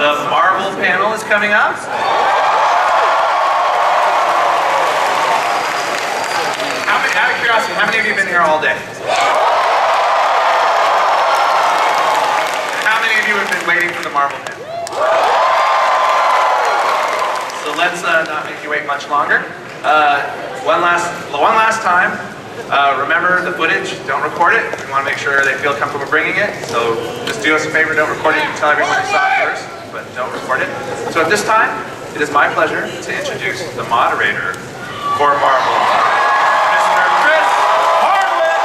The Marvel panel is coming up. Out of curiosity, how many of you have been here all day? How many of you have been waiting for the Marvel panel? So let's not make you wait much longer. One last time. Remember the footage, don't record it. We want to make sure they feel comfortable bringing it. So just do us a favor, don't record it. You can tell everyone you saw it first, but don't record it. So at this time, it is my pleasure to introduce the moderator for Marvel, Mr. Chris Hardwick.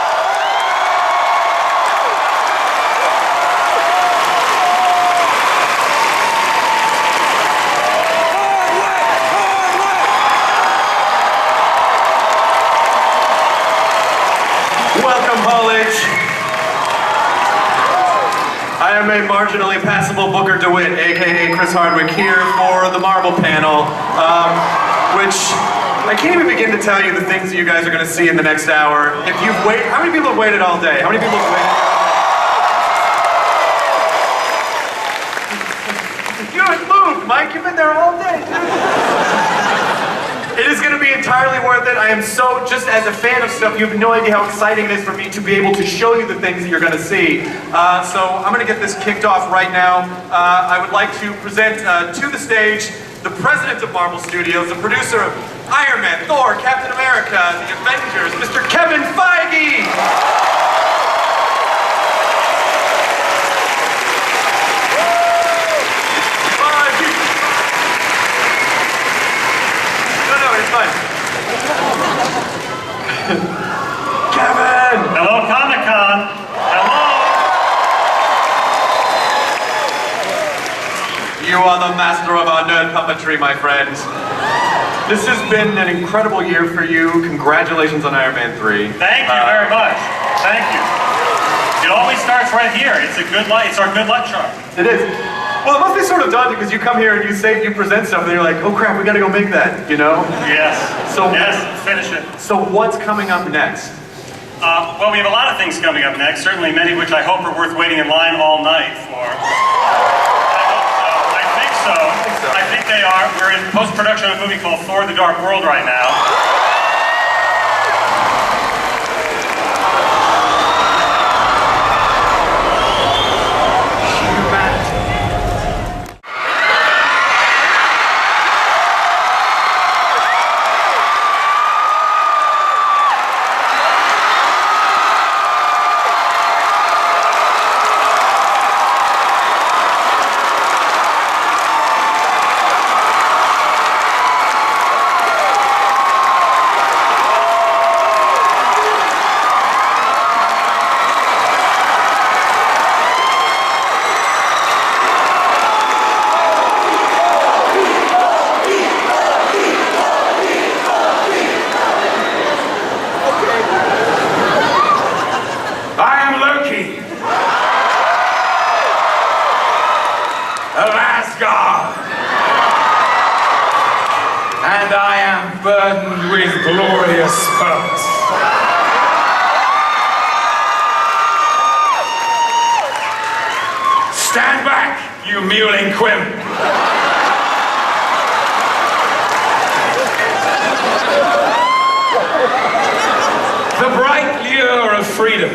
Welcome, College. I am a marginally passable Booker DeWitt, aka Chris Hardwick, here for the Marvel panel, which I can't even begin to tell you the things that you guys are going to see in the next hour. If you've waited, how many people have waited all day? How many people have waited? You haven't moved, Mike. You've been there all day, dude. It is going to be entirely worth it. I am so, just as a fan of stuff, you have no idea how exciting it is for me to be able to show you the things that you're going to see. So I'm going to get this kicked off right now. I would like to present to the stage the president of Marvel Studios, the producer of Iron Man, Thor, Captain America, the Avengers, Mr. Kevin Feige! Kevin! Hello, Comic-Con! Hello! You are the master of our nerd puppetry, my friend. This has been an incredible year for you. Congratulations on Iron Man 3. Thank you very much. Thank you. It always starts right here. It's a good luck. It's our good luck charm. It is. Well, it must be sort of daunting because you come here and you present stuff and you're like, oh crap, we gotta go make that, you know? Yes. So, yes, finish it. So what's coming up next? Well, we have a lot of things coming up next, certainly many of which I hope are worth waiting in line all night for. I think so. I think they are. We're in post-production of a movie called Thor: The Dark World right now. And I am burdened with glorious purpose. Stand back, you mewling quim. The bright lure of freedom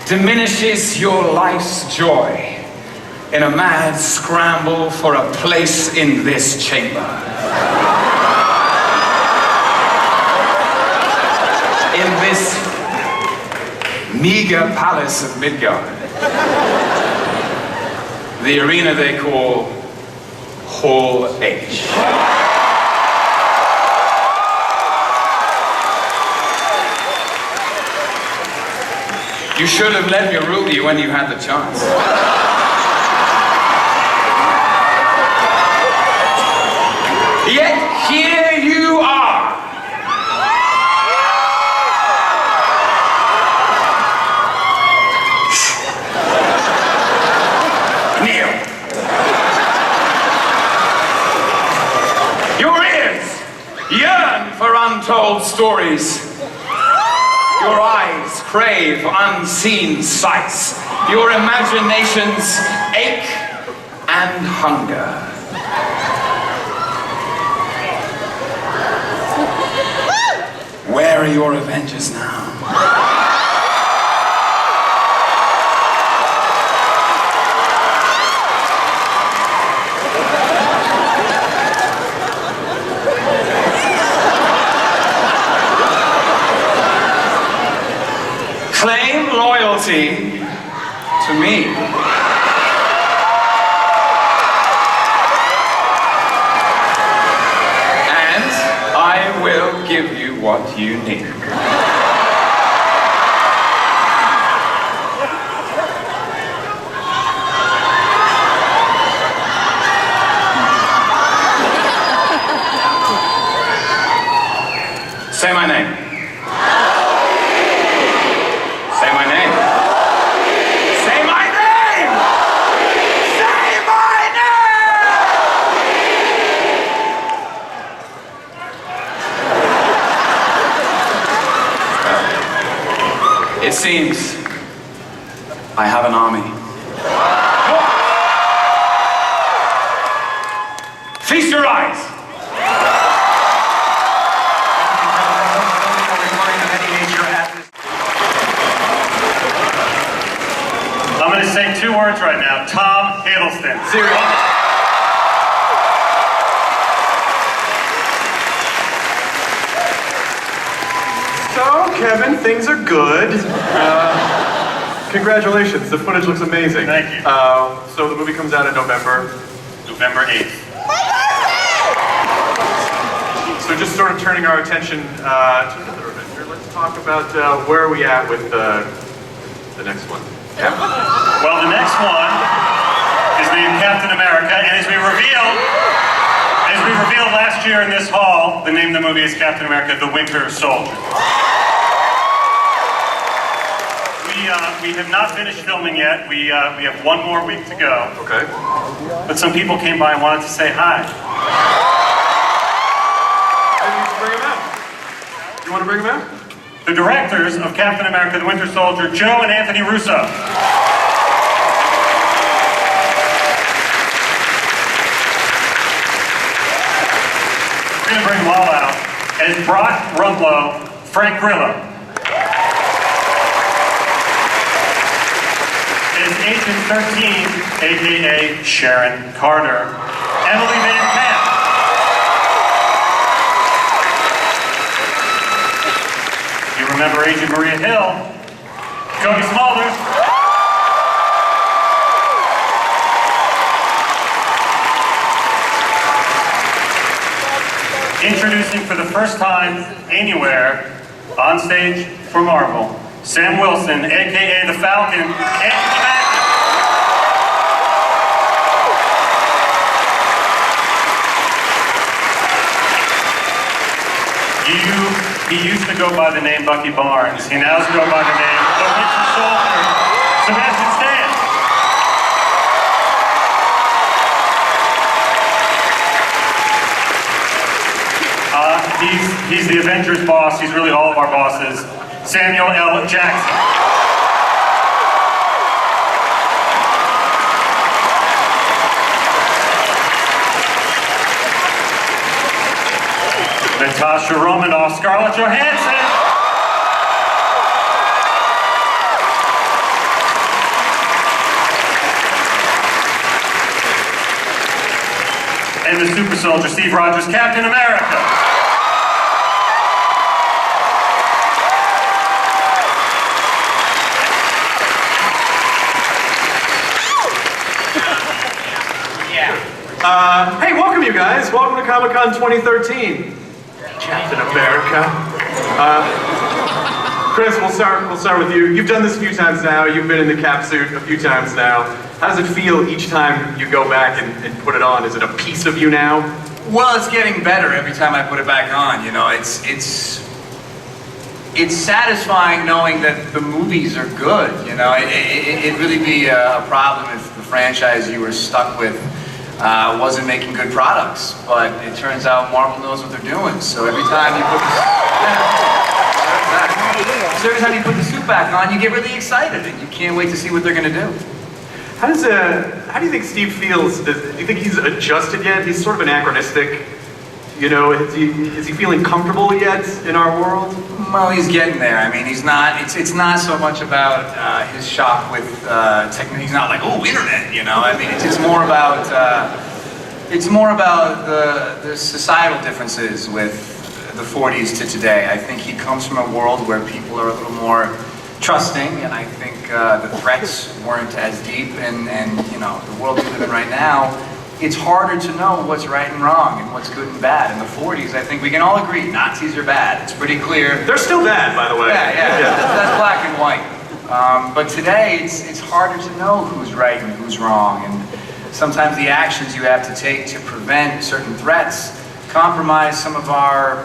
diminishes your life's joy in a mad scramble for a place in this chamber. In this meager palace of Midgard, the arena they call Hall H. You should have let me rule you when you had the chance. Yet here you are. Kneel. Your ears yearn for untold stories. Your eyes crave unseen sights. Your imaginations ache and hunger. Where are your Avengers now? Claim loyalty to me. And I will give you what you need. Say my name. Say my name. Say my name! Say my name! It seems I have an army. Feast your eyes! I'm going to say 2 words right now. Tom Hiddleston. Seriously. So, Kevin, things are good. Congratulations, the footage looks amazing. Thank you. So the movie comes out in November. November 8th. So just sort of turning our attention to another Avenger, let's talk about where are we at with the next one. Kevin? Well, the next one is named Captain America, and as we revealed last year in this hall, the name of the movie is Captain America: The Winter Soldier. We have not finished filming yet. We have 1 more week to go. Okay. But some people came by and wanted to say hi. Maybe you should bring him out. You want to bring him out? The directors of Captain America: The Winter Soldier, Joe and Anthony Russo. We're going to bring them all out as Brock Rumplo, Frank Grillo. As Agent 13, a.k.a. Sharon Carter, Emily Van Camp. You remember Agent Maria Hill, Cody Smulders. Introducing for the first time anywhere on stage for Marvel, Sam Wilson, aka the Falcon, Anthony Mackie. He used to go by the name Bucky Barnes. He now goes by the name The Winter Soldier, Sebastian Stan. He's the Avengers boss. He's really all of our bosses. Samuel L. Jackson. Natasha Romanoff, Scarlett Johansson. And the super soldier, Steve Rogers, Captain America. Hey, welcome you guys. Welcome to Comic-Con 2013. Captain America. Chris, we'll start with you. You've done this a few times now. You've been in the cap suit a few times now. How does it feel each time you go back and put it on? Is it a piece of you now? Well, it's getting better every time I put it back on. You know, it's satisfying knowing that the movies are good. You know, it'd really be a problem if the franchise you were stuck with wasn't making good products. But it turns out Marvel knows what they're doing. So every time you put the suit back on, you get really excited and you can't wait to see what they're going to do. How how do you think Steve feels? Do you think he's adjusted yet? He's sort of anachronistic. You know, is he feeling comfortable yet in our world? Well, he's getting there. I mean, he's not. It's not so much about his shock with technology. He's not like, oh, internet. You know, I mean, it's more about the societal differences with the 40s to today. I think he comes from a world where people are a little more trusting, and I think the threats weren't as deep. And you know, the world we live in right now, it's harder to know what's right and wrong and what's good and bad. In the 40s, I think we can all agree Nazis are bad. It's pretty clear. They're still bad, by the way. Yeah. That's black and white. But today, it's harder to know who's right and who's wrong. And sometimes the actions you have to take to prevent certain threats compromise some of our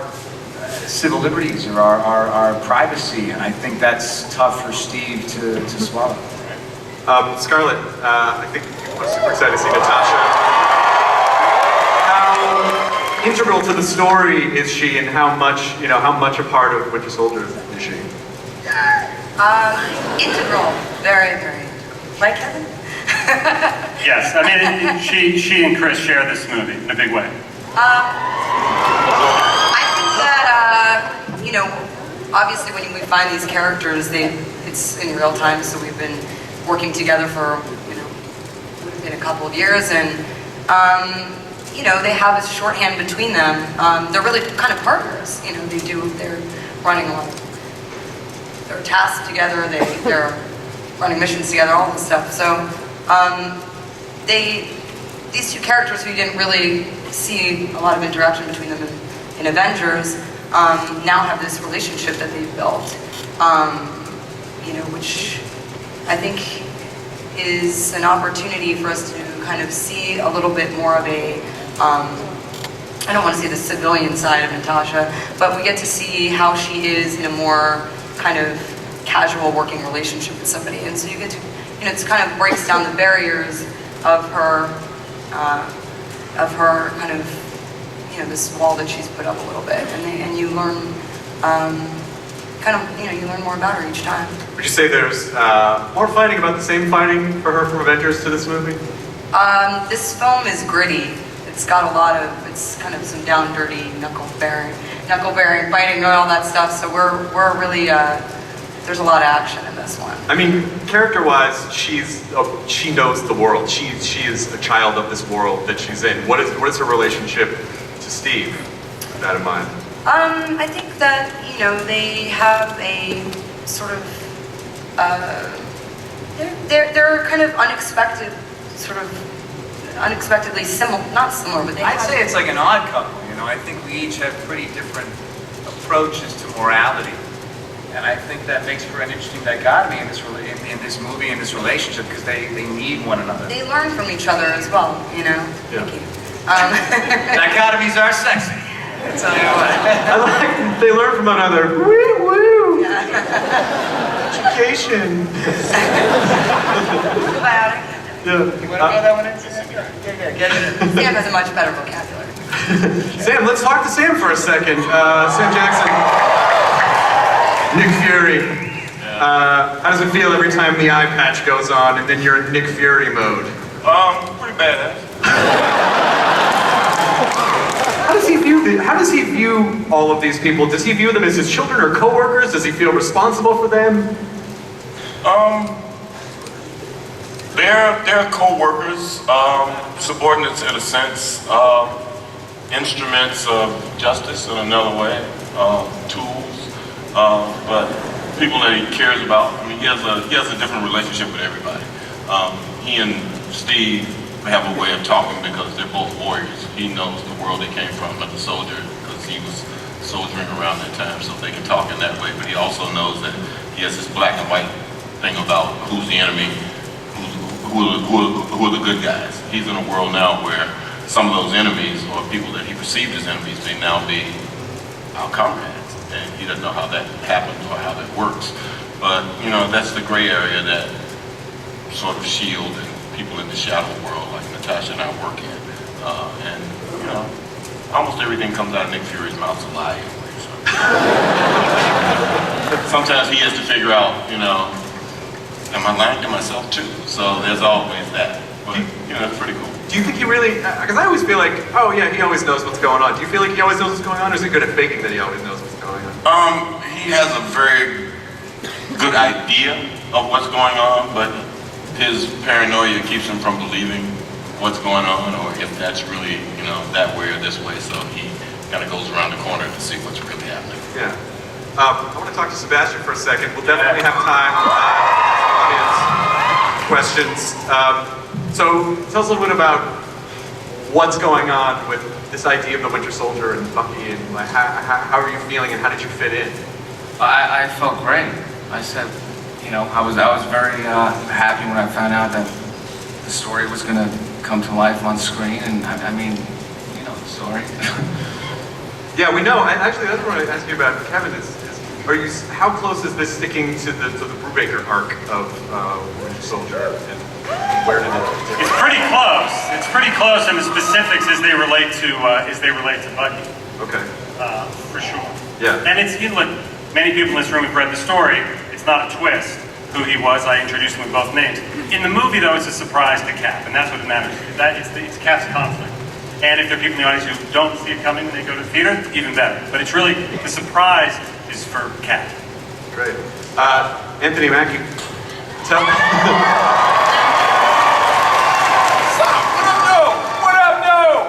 civil liberties or our privacy. And I think that's tough for Steve to swallow. Scarlett, I think we're super excited to see Natasha. How integral to the story is she, and how much a part of Winter Soldier is she? Integral, very, very. Right, Kevin? Yes, I mean, she and Chris share this movie in a big way. I think that, you know, obviously when we find these characters, it's in real time, so we've been working together for, you know, in a couple of years, and, you know, they have a shorthand between them. They're really kind of partners, you know, they're running a lot of, they're tasked together, they're running missions together, all this stuff. So, these two characters who you didn't really see a lot of interaction between them in Avengers, now have this relationship that they've built, you know, which I think is an opportunity for us to kind of see a little bit more of a, I don't want to say the civilian side of Natasha, but we get to see how she is in a more kind of casual working relationship with somebody. And so you get to, you know, it kind of breaks down the barriers of her kind of, you know, this wall that she's put up a little bit. And you learn, kind of, you know, you learn more about her each time. Would you say there's more fighting about the same fighting for her from Avengers to this movie? This film is gritty. It's got a lot of, it's kind of some down dirty knuckle bearing fighting and all that stuff. So we're really, there's a lot of action in this one. I mean, character-wise, she knows the world. She is a child of this world that she's in. What is her relationship to Steve, with that in mind? I think that, you know, they have a sort of, they're kind of unexpected, sort of unexpectedly similar, not similar, but I'd say it's like an odd couple, you know. I think we each have pretty different approaches to morality. And I think that makes for an interesting dichotomy in this movie, in this relationship, because they need one another. They learn from each other as well, you know. Yeah. Thank you. Dichotomies are sexy. I tell you what. I like they learn from one another. Woo woo. Education. You You want to know that one? Yeah, get it. Sam has a much better vocabulary. Sam, let's talk to Sam for a second. Sam Jackson. Nick Fury. How does it feel every time the eye patch goes on and then you're in Nick Fury mode? Pretty badass. How does he view all of these people? Does he view them as his children or coworkers? Does he feel responsible for them? They're co-workers, subordinates in a sense, instruments of justice in another way, tools, but people that he cares about. I mean, he has a different relationship with everybody. He and Steve have a way of talking because they're both warriors. He knows the world they came from as a soldier because he was soldiering around that time, so they can talk in that way. But he also knows that he has this black and white thing about who's the enemy, who are the good guys. He's in a world now where some of those enemies, or people that he perceived as enemies, may now be our comrades. And he doesn't know how that happens or how that works. But, you know, that's the gray area that sort of S.H.I.E.L.D. and people in the shadow world like Natasha and I work in. And, you know, almost everything comes out of Nick Fury's mouth a lie anyway. So. Sometimes he has to figure out, you know, am I lying to myself too? So there's always that. But, you know, it's pretty cool. Do you think he really, because I always feel like, oh yeah, he always knows what's going on. Do you feel like he always knows what's going on, or is he good at faking that he always knows what's going on? He has a very good idea of what's going on, but his paranoia keeps him from believing what's going on, or if that's really, you know, that way or this way. So he kind of goes around the corner to see what's really happening. Yeah. I want to talk to Sebastian for a second. We'll definitely have time for audience questions. So tell us a little bit about what's going on with this idea of the Winter Soldier and Bucky, and like, how are you feeling, and how did you fit in? I felt great. I said, you know, I was very happy when I found out that the story was going to come to life on screen, and I mean, you know the story. Yeah, we know. Actually, that's what I wanted to ask you about, Kevin. How close is this sticking to the Brubaker arc of Winter Soldier, and where did it? It's pretty close. It's pretty close in the specifics as they relate to Bucky. Okay. For sure. Yeah. And it's, you know, look, many people in this room have read the story. It's not a twist who he was. I introduced him with both names. In the movie, though, it's a surprise to Cap, and that's what it matters. It's Cap's conflict. And if there are people in the audience who don't see it coming when they go to the theater, even better. But it's really, the surprise is for Cap. Great. Anthony Mackie, tell me. What up, no?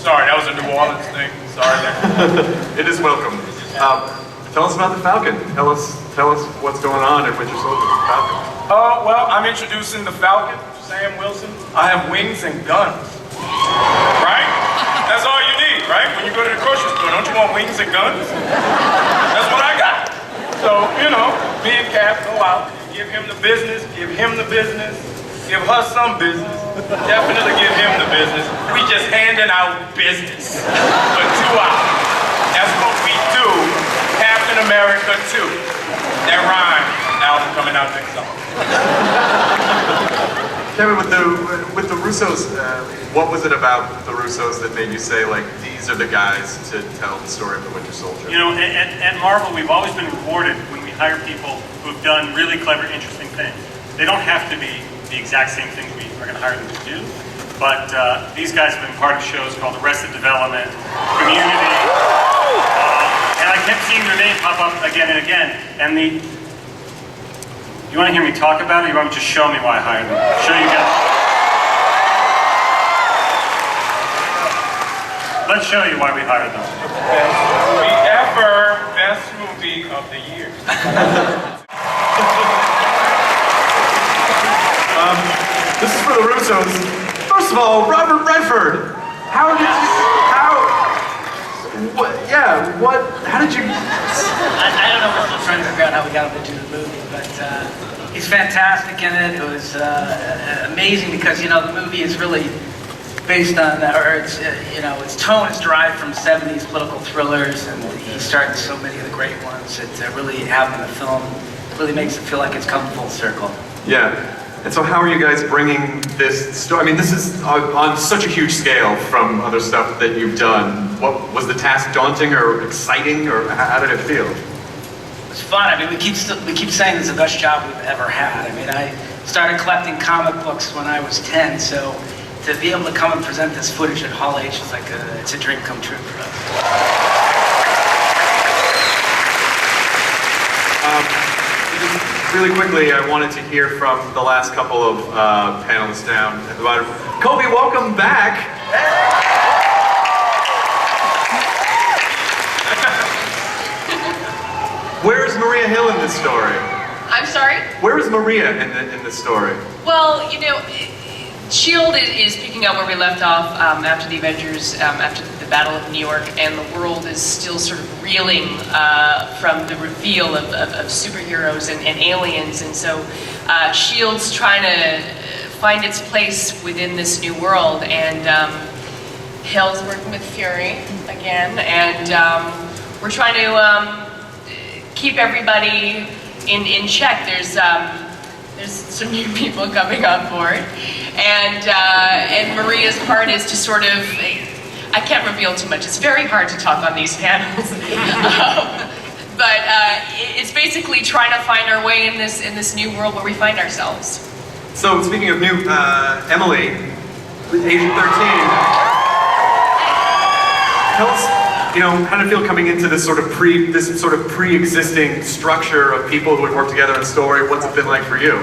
Sorry, that was a New Orleans thing. Sorry. It is welcome. Tell us about the Falcon. Tell us what's going on at Winter Soldier with the Falcon. Well, I'm introducing the Falcon, Sam Wilson. I have wings and guns. Right? That's all you need, right? When you go to the grocery store, don't you want wings and guns? That's what I got. So, you know, me and Cap go out, give him the business, give her some business, definitely give him the business. We just handing out business for 2 hours. That's what we do. Captain America 2. That rhyme. Album coming out next summer. Kevin, with the Russos, what was it about the Russos that made you say, like, these are the guys to tell the story of the Winter Soldier? You know, at Marvel, we've always been rewarded when we hire people who've done really clever, interesting things. They don't have to be the exact same things we are going to hire them to do, but these guys have been part of shows called Arrested Development, Community, and I kept seeing their name pop up again and again. And you want to hear me talk about it, or you want to just show me why I hired them? Show you guys. Let's show you why we hired them. Best movie ever. Best movie of the year. This is for the Russos. First of all, Robert Redford. How did you? How did you? I don't know, we're still trying to figure out how we got him to do the movie, but he's fantastic in it. It was amazing because, you know, the movie is really based on, or it's, you know, its tone is derived from 70s political thrillers, and he started so many of the great ones that really have in the film really makes it feel like it's come full circle. Yeah. And so how are you guys bringing this story? I mean, this is on such a huge scale from other stuff that you've done. What was the task, daunting or exciting, or how did it feel? It was fun. I mean, we keep saying it's the best job we've ever had. I mean, I started collecting comic books when I was 10, so to be able to come and present this footage at Hall H is like it's a dream come true for us. Really quickly, I wanted to hear from the last couple of panelists down at the bottom. Kobe, welcome back. Where is Maria Hill in this story? I'm sorry? Where is Maria in this story? Well, you know, S.H.I.E.L.D. is picking up where we left off after the Avengers, after the Battle of New York, and the world is still sort of reeling from the reveal of superheroes and aliens, and so S.H.I.E.L.D's trying to find its place within this new world, and Hill's working with Fury again, and we're trying to keep everybody in check. There's some new people coming on board, and Maria's part is to sort of, I can't reveal too much. It's very hard to talk on these panels. But it's basically trying to find our way in this new world where we find ourselves. So speaking of new, Emily, with Agent 13, tell us, how did it feel coming into this sort of pre-existing structure of people who would work together in a story? What's it been like for you?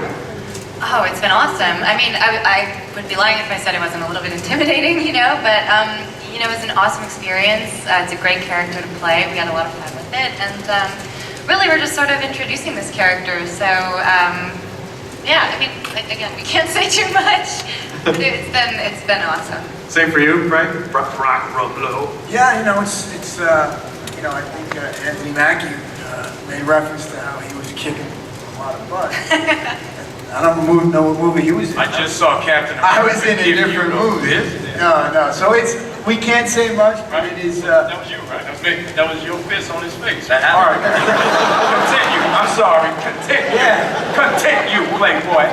Oh, it's been awesome. I mean, I would be lying if I said it wasn't a little bit intimidating, but it was an awesome experience. It's a great character to play. We had a lot of fun with it, and really, we're just sort of introducing this character. So, yeah, I mean, again, we can't say too much. It's been awesome. Same for you, Frank? Rock Roblo. Yeah, I think Anthony Mackie made reference to how he was kicking a lot of butt. I don't know what movie he was in. I just saw Captain America. I was in a different movie. No. So we can't say much, but it is. That was you, right? That was your fist on his face. All right. Continue. I'm sorry. Continue. Yeah. Continue, Playboy.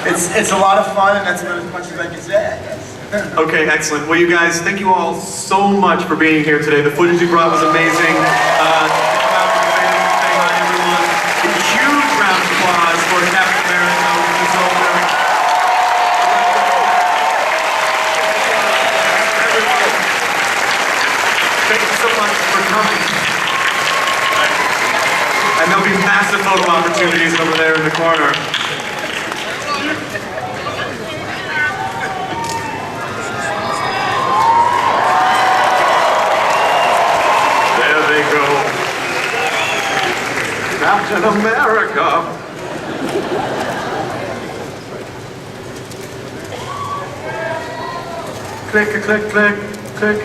It's a lot of fun, and that's about as much as I can say, I guess. Okay, excellent. Well, you guys, thank you all so much for being here today. The footage you brought was amazing. A huge round of applause for Captain America, Winter Soldier. Thank you so much for coming. And there'll be massive photo opportunities over there in the corner. There they go. Captain America. Click, click, click, click.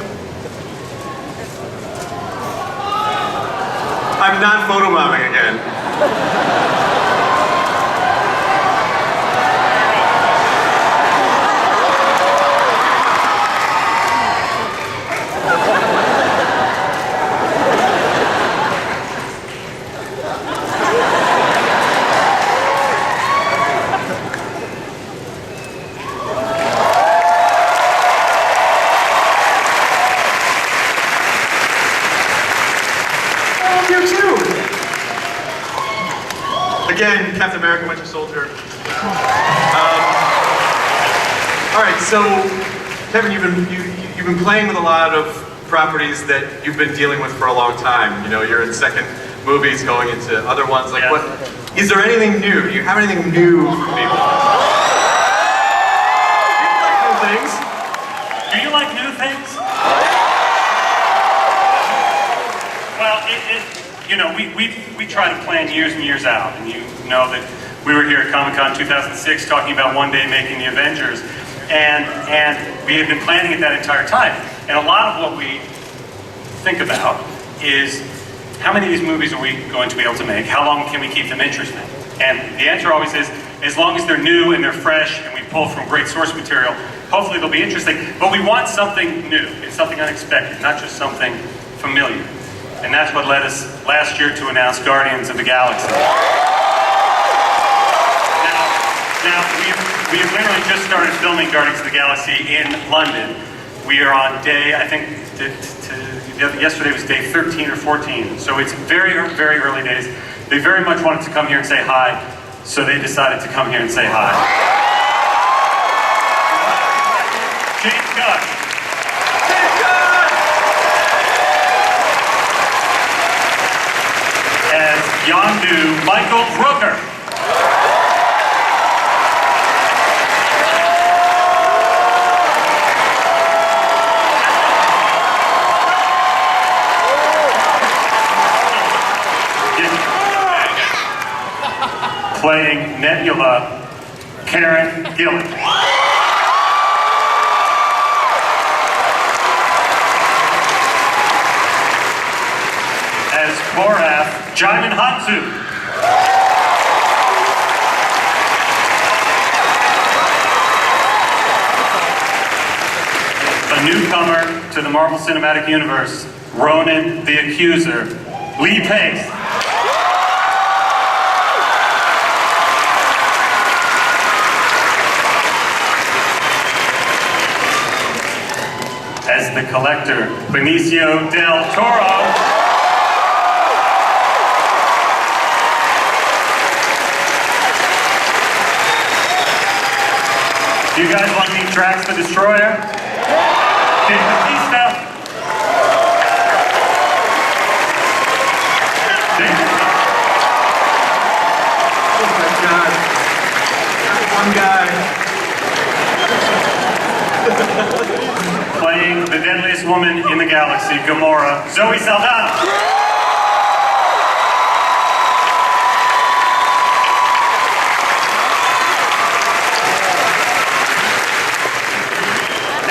I'm not photobombing again. Again, Captain America, Winter Soldier. All right, so Kevin, you've been playing with a lot of properties that you've been dealing with for a long time. You're in second movies, going into other ones. Like, what? Is there anything new? Do you have anything new for people? Do you like new things? Well, we try to plan years and years out, and you know that we were here at Comic-Con 2006 talking about one day making the Avengers, and we had been planning it that entire time. And a lot of what we think about is how many of these movies are we going to be able to make? How long can we keep them interesting? And the answer always is, as long as they're new and they're fresh and we pull from great source material, hopefully they'll be interesting. But we want something new. It's something unexpected, not just something familiar. And that's what led us last year to announce Guardians of the Galaxy. Now we have literally just started filming Guardians of the Galaxy in London. We are on day, I think, yesterday was day 13 or 14. So it's very, very early days. They very much wanted to come here and say hi, so they decided to come here and say hi. James Gunn. As Yondu Michael Rooker. Playing Nebula, Karen Gillan. As Korath, Jaimin Hansu. A newcomer to the Marvel Cinematic Universe, Ronan the Accuser, Lee Pace. As the Collector, Benicio del Toro. Do you guys want to meet Drax the Destroyer? King Batista. Oh my God. One guy. Playing the deadliest woman in the galaxy, Gamora, Zoe Saldana.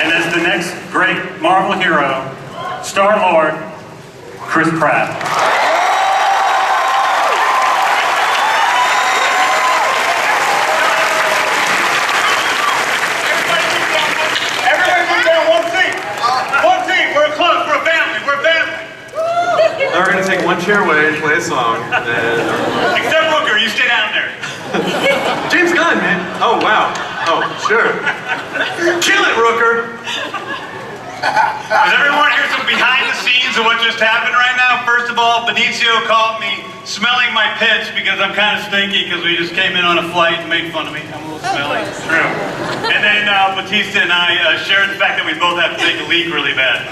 And as the next great Marvel hero, Star-Lord, Chris Pratt. Everybody put down one seat. One seat. We're a club. We're a family. We're a family. Now we're gonna take one chair away and play a song. Except Booker, you stay down there. James Gunn, man. Oh, wow. Oh, sure. Kill it, Rooker. Does everyone hear some behind the scenes of what just happened right now? First of all, Benicio called me smelling my pits because I'm kind of stinky because we just came in on a flight and made fun of me. I'm a little smelly. It's true. And then Batista and I shared the fact that we both have to take a leak really bad.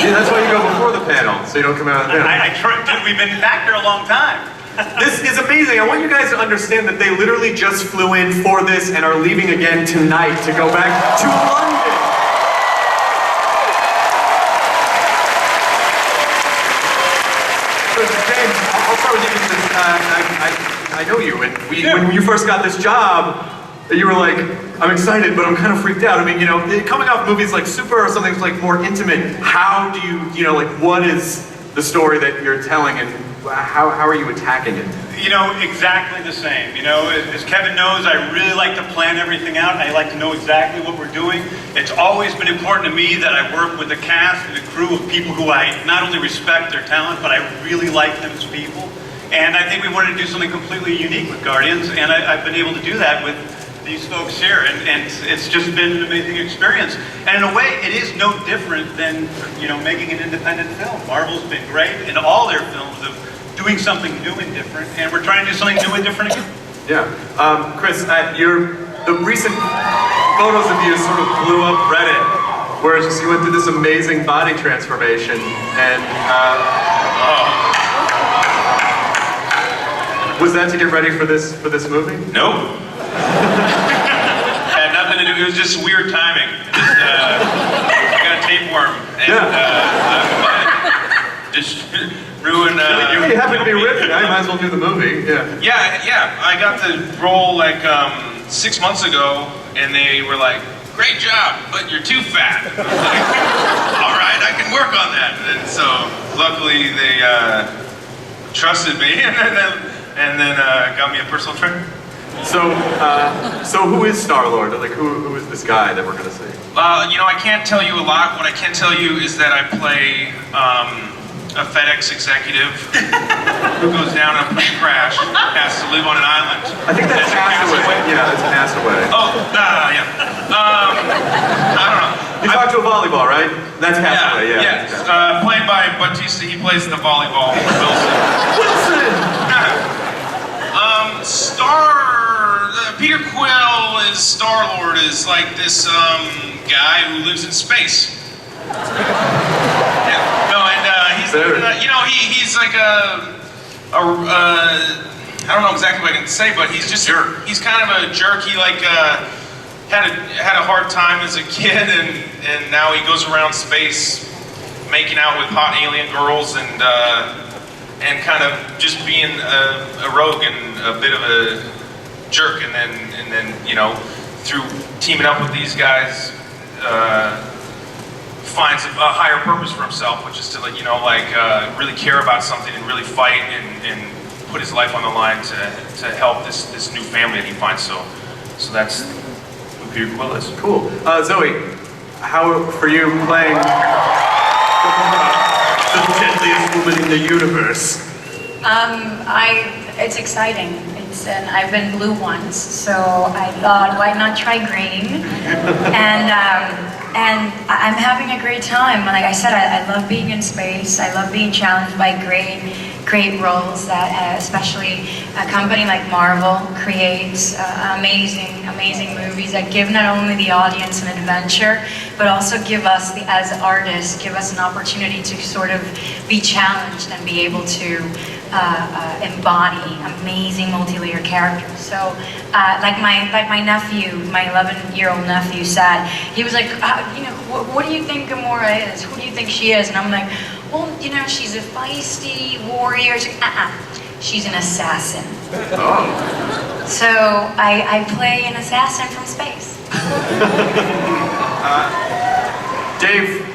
Yeah, that's why you go before the panel, so you don't come out of the panel. Dude, we've been back there a long time. This is amazing. I want you guys to understand that they literally just flew in for this and are leaving again tonight to go back to London. So, James, I'll start with you because I know you, and when you first got this job, you were like, I'm excited, but I'm kind of freaked out. I mean, you know, coming off movies like Super or something like more intimate, how do you know, like, what is the story that you're telling, and how are you attacking it? You know, exactly the same. You know, as Kevin knows, I really like to plan everything out. I like to know exactly what we're doing. It's always been important to me that I work with a cast and a crew of people who I not only respect their talent, but I really like them as people. And I think we wanted to do something completely unique with Guardians, and I've been able to do that with these folks here, and it's just been an amazing experience. And in a way, it is no different than, you know, making an independent film. Marvel's been great in all their films of doing something new and different, and we're trying to do something new and different again. Yeah. Chris, the recent photos of you sort of blew up Reddit, where it's just you went through this amazing body transformation, and was that to get ready for this movie? Nope. Had nothing to do. It was just weird timing. I got a tapeworm, and just ruined. You happen to be ripped. I might as well do the movie. Yeah. I got the role like 6 months ago, and they were like, "Great job, but you're too fat." I was like, "All right, I can work on that." And so, luckily, they trusted me, and then got me a personal trainer. So who is Star-Lord? Like, who is this guy that we're gonna see? You know, I can't tell you a lot. What I can tell you is that I play a FedEx executive who goes down in a plane crash, has to live on an island. I think that's Castaway. Yeah, that's Castaway. Oh, yeah. I don't know. You talked to a volleyball, right? That's Castaway. Yeah. Played by Batista. He plays the volleyball. Wilson. Peter Quill is Star-Lord, is like this guy who lives in space. He's you know, he's like I don't know exactly what I can say, but he's just he's kind of a jerk. He like had a hard time as a kid, and now he goes around space making out with hot alien girls and kind of just being a rogue and a bit of a jerk, and then you know, through teaming up with these guys, finds a higher purpose for himself, which is to, like, you know, like really care about something and really fight and put his life on the line to help this new family that he finds. So that's who Peter Quill is. Cool. Zoe, how for you playing the deadliest woman in the universe? It's exciting. And I've been blue once, so I thought, why not try green? And I'm having a great time. Like I said, I love being in space. I love being challenged by great great roles that especially a company like Marvel creates amazing movies that give not only the audience an adventure, but also give us, as artists, give us an opportunity to sort of be challenged and be able to embody amazing multi-layered characters. So, like my nephew, my 11-year-old nephew said, he was like, what do you think Gamora is? Who do you think she is? And I'm like, well, she's a feisty warrior. She's an assassin. Oh. So I play an assassin from space. Dave,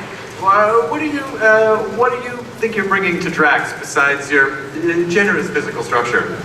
what do you think you're bringing to Drax besides your generous physical structure?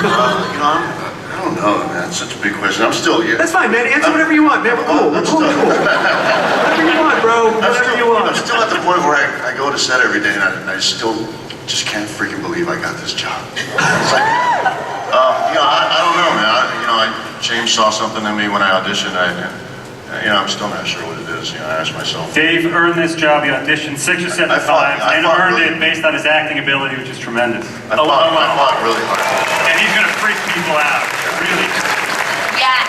I don't know, man. It's such a big question. I'm still, yeah. That's fine, man. Answer whatever you want, man. We're cool. We're cool. Whatever you want, bro. Whatever you want. I'm still at the point where I go to set every day and I still just can't freaking believe I got this job. It's like, I don't know, man. James saw something in me when I auditioned. I'm still not sure what it is. I asked myself. Dave earned this job. He auditioned 6 or 7 times and earned it based on his acting ability, which is tremendous. I fought really hard. And he's going to freak people out. Really. Yes.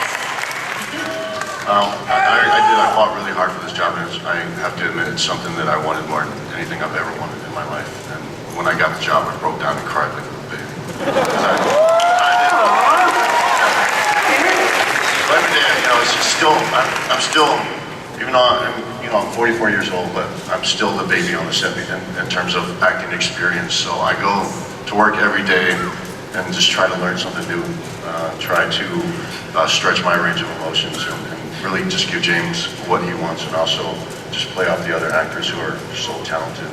I fought really hard for this job, and I have to admit it's something that I wanted more than anything I've ever wanted in my life. And when I got the job, I broke down and cried like a little baby. Every day, it's just still, I'm still, even though I'm 44 years old, but I'm still the baby on the set in terms of acting experience. So I go to work every day and just try to learn something new, try to stretch my range of emotions and really just give James what he wants, and also just play off the other actors who are so talented.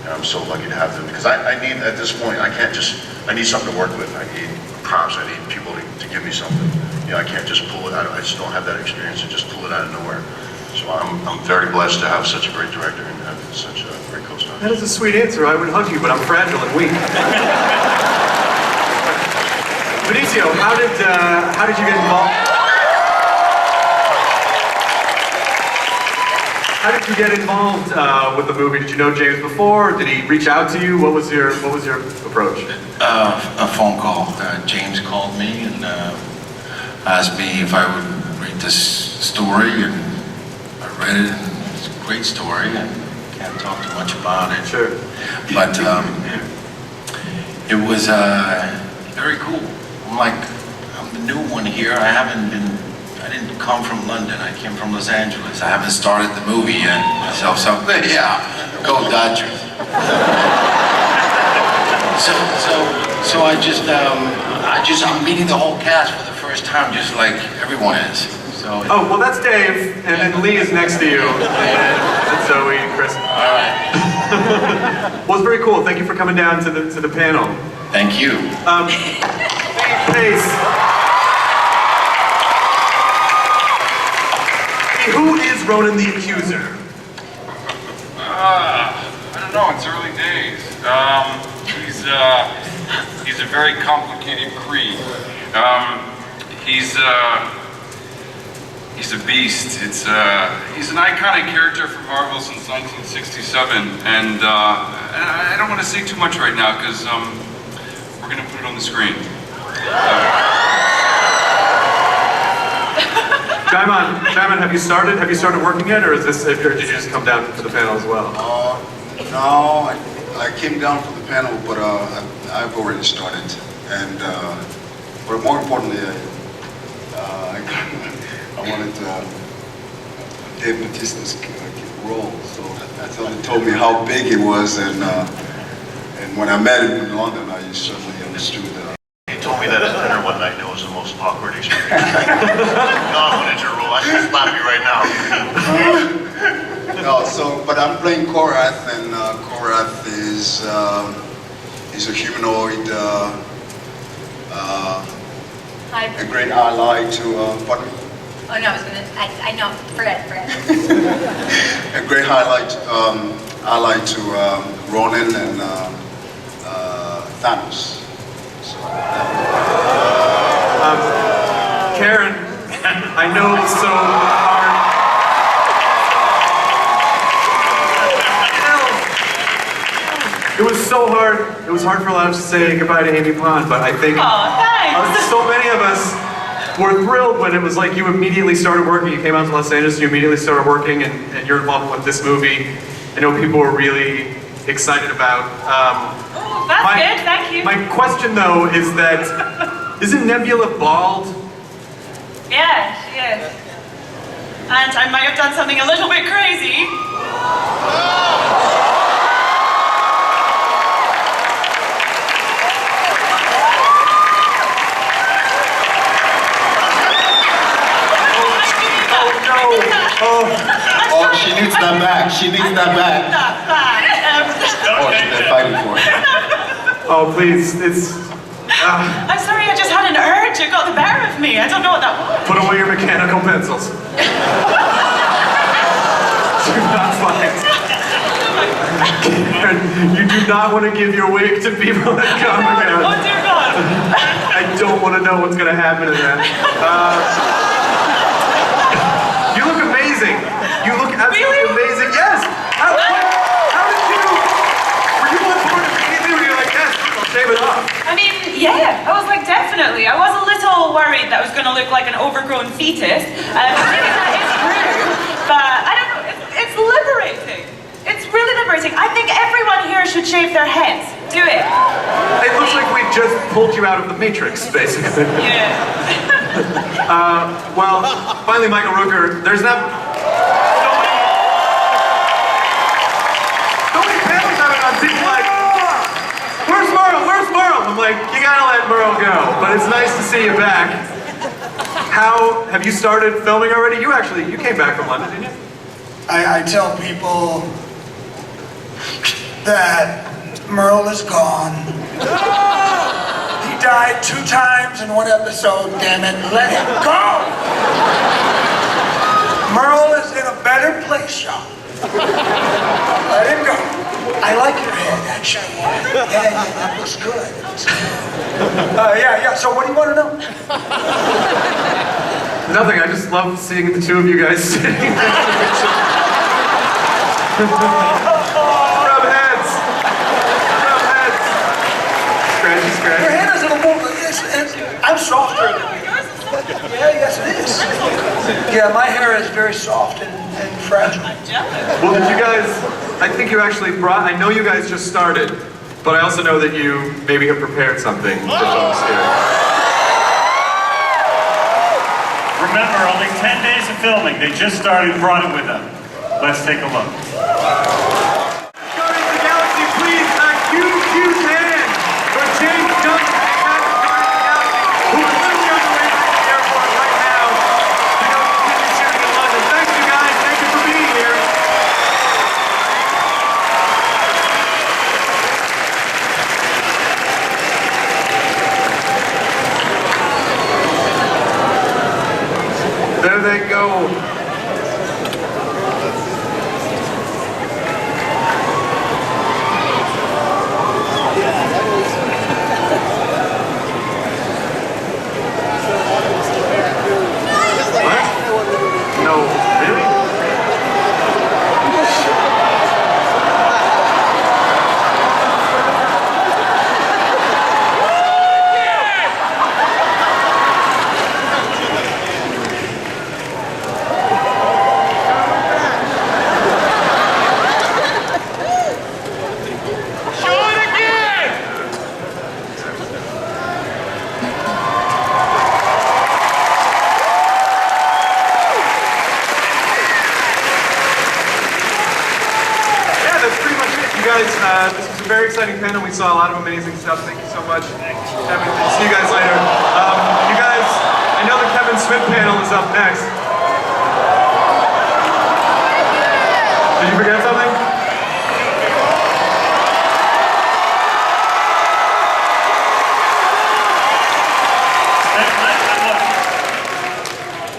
And I'm so lucky to have them, because I need, at this point, I need something to work with. I need props, I need people to give me something. I can't just pull it out I just don't have that experience to just pull it out of nowhere. So I'm very blessed to have such a great director and have such a great co-star. That is a sweet answer. I would hug you, but I'm fragile and weak. Benicio, how did you get involved? How did you get involved with the movie? Did you know James before? Did he reach out to you? What was your approach? A phone call. James called me and asked me if I would read this story, and I read it, and it's a great story, and can't talk too much about it. Sure. But it was very cool. I'm the new one here. I didn't come from London. I came from Los Angeles. I haven't started the movie yet myself, so yeah, go Dodgers. So I'm meeting the whole cast for the first time, just like everyone is. So. Oh, well, that's Dave, and then Lee is next to you, and Zoe and Chris. All right. Well, it's very cool. Thank you for coming down to the panel. Thank you. Pace. Who is Ronan the Accuser? I don't know. It's early days. He's a very complicated creed. He's a beast. He's an iconic character for Marvel since 1967, and I don't want to say too much right now because we're gonna put it on the screen. Jaiman, have you started working yet, or did you just come down for the panel as well? No, I came down for the panel, but I've already started, and but more importantly, I wanted Dave Bautista's role, so that's how they told me how big it was, and when I met him in London, I certainly understood that. He told me that at dinner one night, and it was the most awkward experience. No, I went into a role. I should slap you right now. No, but I'm playing Korath, and Korath is a humanoid, a great ally to, pardon me? Oh no, I know, forget. A great ally to Ronan and Thanos. So, Karen, I know it's so hard. so hard. It was hard for a lot of us to say goodbye to Amy Pond, but I think so many of us were thrilled when it was like you immediately started working. You came out to Los Angeles, you immediately started working, and your involvement with this movie, I know people were really excited about. That's good, thank you. My question though is that, isn't Nebula bald? Yeah, she is. And I might have done something a little bit crazy. Oh, she needs that back. She needs that back. Oh, they're fighting for it. Oh, please, it's... I'm sorry, I just had an urge. It got the better of me. I don't know what that was. Put away your mechanical pencils. Do not fight. You do not want to give your wig to people that come again. Oh, dear God. I don't want to know what's going to happen to that. You look amazing. You look absolutely amazing. Yes! How did you... Were you on board immediately? Were you like, yes, I'll shave it off? I mean, yeah, I was like, definitely. I was a little worried that I was going to look like an overgrown fetus. Maybe that is true, but I don't know, it's liberating. It's really liberating. I think everyone here should shave their heads. Do it. It looks like we just pulled you out of the Matrix, basically. Yeah. Well, finally, Michael Rooker, there's not... So many panels having on people like, where's Merle? Where's Merle? I'm like, you gotta let Merle go. But it's nice to see you back. How, have you started filming already? You came back from London, didn't you? I tell people that Merle is gone. He died 2 times in one episode, damn it. Let him go! Merle is in a better place, y'all. Let him go. I like your head, actually. Yeah, that looks good. Yeah, so what do you want to know? Nothing, I just love seeing the two of you guys sitting next to each other. Rub heads. Rub heads. Scratchy, scratchy. Your head is a little more, I'm softer than yours. Yeah, yes it is. Yeah, my hair is very soft and fragile. Well, did you guys, I think you actually brought, I know you guys just started, but I also know that you maybe have prepared something for folks here. Remember, only 10 days of filming. They just started, brought it with them. Let's take a look. Guardians of the Galaxy, please, a huge, huge hand for James Gunn and Guardians of the Galaxy, who are literally on the way to the airport right now to go continue shooting in London. Thank you guys, thank you for being here. There they go. This was a very exciting panel. We saw a lot of amazing stuff. Thank you so much. Kevin, see you guys later. You guys, I know the Kevin Smith panel is up next. Did you forget something?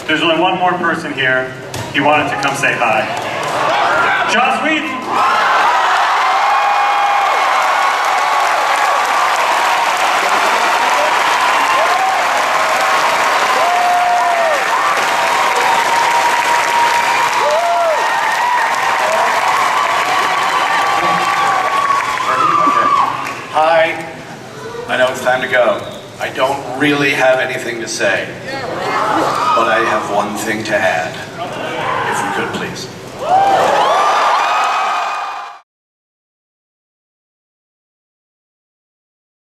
There's only one more person here. He wanted to come say hi. Joss Whedon! I know it's time to go. I don't really have anything to say, but I have one thing to add. If we could, please.